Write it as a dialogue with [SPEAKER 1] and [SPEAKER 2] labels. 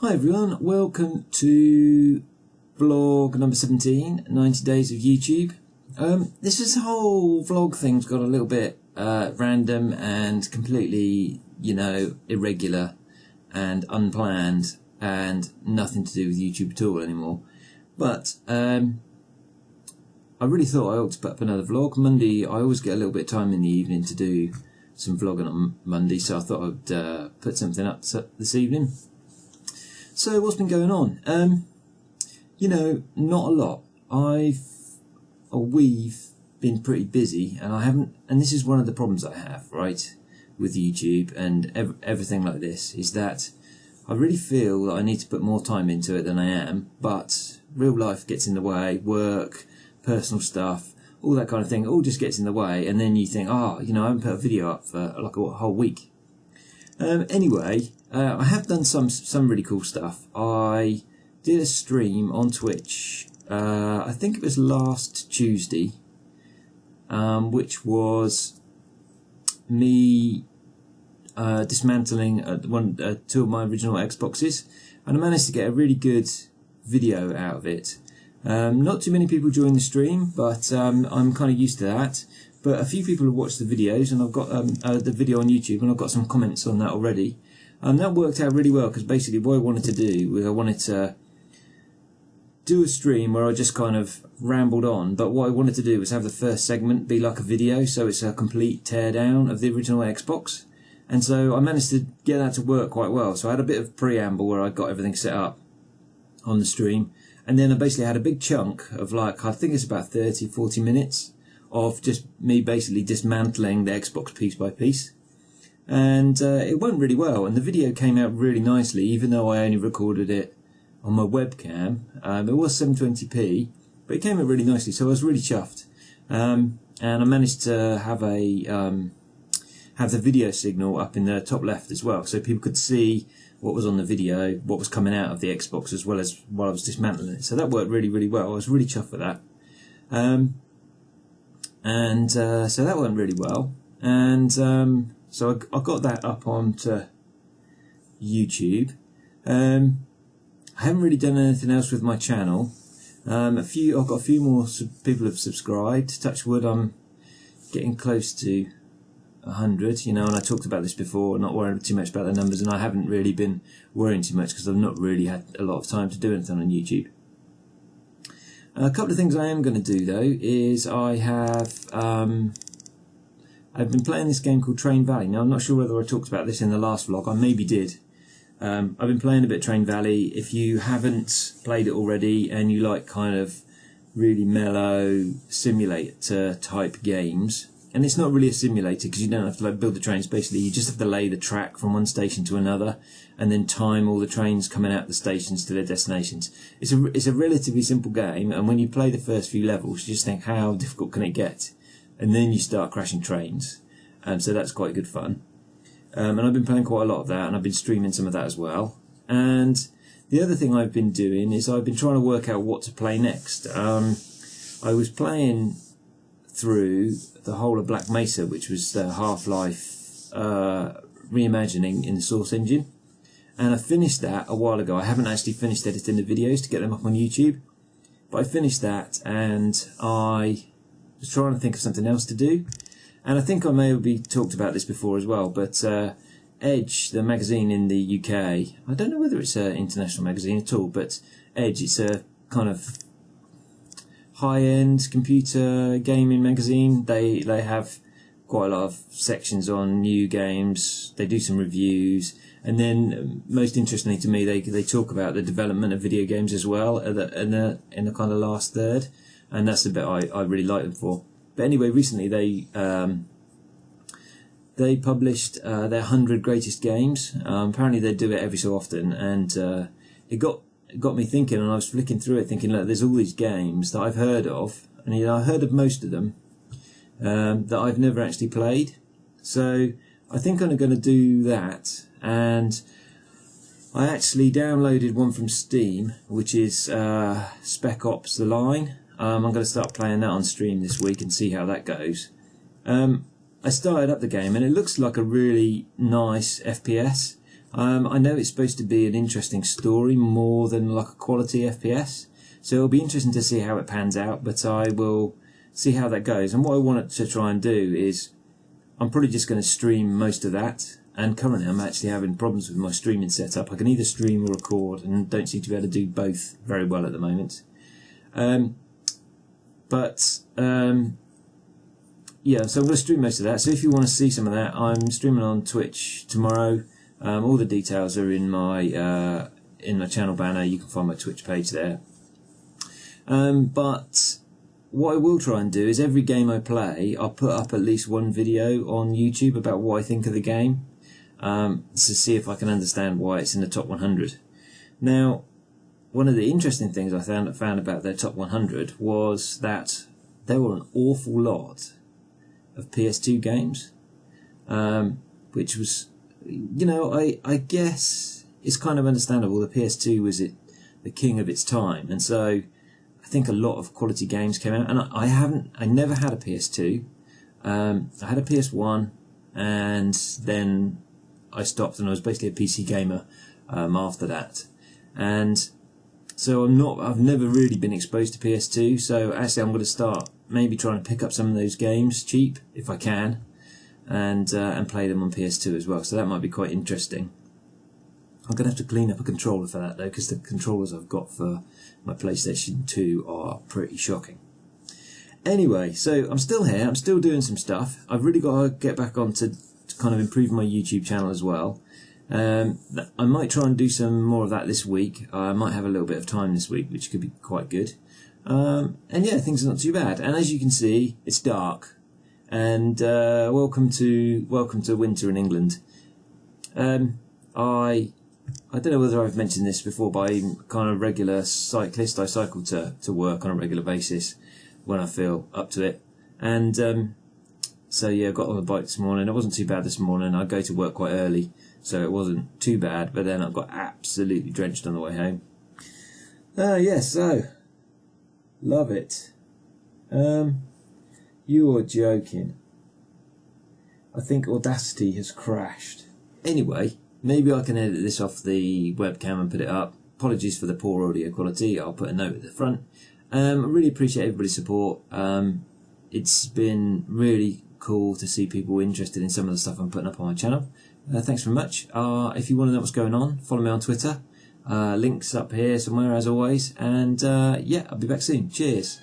[SPEAKER 1] Hi everyone, welcome to vlog number 17, 90 days of YouTube. This whole vlog thing's got a little bit random and completely, irregular and unplanned and nothing to do with YouTube at all anymore. But I really thought I ought to put up another vlog. Monday, I always get a little bit of time in the evening to do some vlogging on Monday, so I thought I'd put something up this evening. So what's been going on? Not a lot. We've been pretty busy, and this is one of the problems I have, right, with YouTube and everything like this, is that I really feel that I need to put more time into it than I am, but real life gets in the way, work, personal stuff, all that kind of thing, all just gets in the way, and then you think, I haven't put a video up for like a whole week. Anyway, I have done some really cool stuff. I did a stream on Twitch, I think it was last Tuesday, which was me dismantling two of my original Xboxes, and I managed to get a really good video out of it. Not too many people joined the stream, but I'm kind of used to that. But a few people have watched the videos, and I've got the video on YouTube, and I've got some comments on that already. And that worked out really well, because basically what I wanted to do was I wanted to do a stream where I just kind of rambled on, but what I wanted to do was have the first segment be like a video, so it's a complete teardown of the original Xbox. And so I managed to get that to work quite well. So I had a bit of preamble where I got everything set up on the stream, and then I basically had a big chunk of I think it's about 30-40 minutes of just me basically dismantling the Xbox piece by piece. And it went really well, and the video came out really nicely, even though I only recorded it on my webcam. It was 720p, but it came out really nicely, so I was really chuffed. And I managed to have the video signal up in the top left as well, so people could see what was on the video, what was coming out of the Xbox, as well as while I was dismantling it. So that worked really, really well. I was really chuffed with that. So that went really well. And so I got that up onto YouTube. I haven't really done anything else with my channel. I've got a few more people have subscribed. Touch wood, I'm getting close to 100, and I talked about this before, not worrying too much about the numbers, and I haven't really been worrying too much because I've not really had a lot of time to do anything on YouTube. A couple of things I am going to do though is I've been playing this game called Train Valley. Now I'm not sure whether I talked about this in the last vlog, I maybe did. I've been playing a bit of Train Valley. If you haven't played it already and you like kind of really mellow simulator type games, and it's not really a simulator because you don't have to build the trains, basically you just have to lay the track from one station to another and then time all the trains coming out the stations to their destinations. It's a relatively simple game, and when you play the first few levels you just think, how difficult can it get? And then you start crashing trains, so that's quite good fun. And I've been playing quite a lot of that, and I've been streaming some of that as well. And the other thing I've been doing is I've been trying to work out what to play next. I was playing through the whole of Black Mesa, which was the Half-Life reimagining in the Source engine, and I finished that a while ago. I haven't actually finished editing the videos to get them up on YouTube, but I finished that, and I was trying to think of something else to do. And I think I may have talked about this before as well, but Edge, the magazine in the UK, I don't know whether it's an international magazine at all, but Edge, it's a kind of high-end computer gaming magazine. They have quite a lot of sections on new games. They do some reviews, and then most interestingly to me, they talk about the development of video games as well in the kind of last third, and that's the bit I really like them for. But anyway, recently they published their 100 greatest games. Apparently they do it every so often, and it got me thinking, and I was flicking through it thinking, look, there's all these games that I've heard of, and I've heard of most of them, that I've never actually played. So I think I'm going to do that, and I actually downloaded one from Steam, which is Spec Ops: The Line. I'm going to start playing that on stream this week and see how that goes. I started up the game and it looks like a really nice FPS. I know it's supposed to be an interesting story more than like a quality FPS, so it'll be interesting to see how it pans out, but I will see how that goes. And what I want to try and do is, I'm probably just going to stream most of that, and currently I'm actually having problems with my streaming setup. I can either stream or record, and don't seem to be able to do both very well at the moment. Yeah, so I'm going to stream most of that. So if you want to see some of that, I'm streaming on Twitch tomorrow. All the details are in my channel banner. You can find my Twitch page there. But what I will try and do is every game I play, I'll put up at least one video on YouTube about what I think of the game, to see if I can understand why it's in the top 100. Now, one of the interesting things I found about their top 100 was that there were an awful lot of PS2 games, which was, you know, I guess it's kind of understandable. The PS2 was the king of its time, and so I think a lot of quality games came out. And I never had a PS2. I had a PS1, and then I stopped, and I was basically a PC gamer after that. And so I've never really been exposed to PS2. So actually, I'm going to start maybe trying to pick up some of those games cheap if I can, and play them on PS2 as well. So that might be quite interesting. I'm going to have to clean up a controller for that though, because the controllers I've got for my PlayStation 2 are pretty shocking. Anyway, so I'm still here, I'm still doing some stuff. I've really got to get back on to kind of improve my YouTube channel as well. I might try and do some more of that this week. I might have a little bit of time this week, which could be quite good. And yeah, things are not too bad. And as you can see, it's dark. And welcome to winter in England. I don't know whether I've mentioned this before, but I'm kind of a regular cyclist. I cycle to work on a regular basis when I feel up to it. And so yeah, I got on the bike this morning. It wasn't too bad this morning. I go to work quite early, so it wasn't too bad. But then I got absolutely drenched on the way home. Yeah, so love it. You are joking. I think Audacity has crashed. Anyway, maybe I can edit this off the webcam and put it up. Apologies for the poor audio quality. I'll put a note at the front. I really appreciate everybody's support. It's been really cool to see people interested in some of the stuff I'm putting up on my channel. Thanks very much. If you want to know what's going on, follow me on Twitter. Links up here somewhere as always. And yeah, I'll be back soon. Cheers.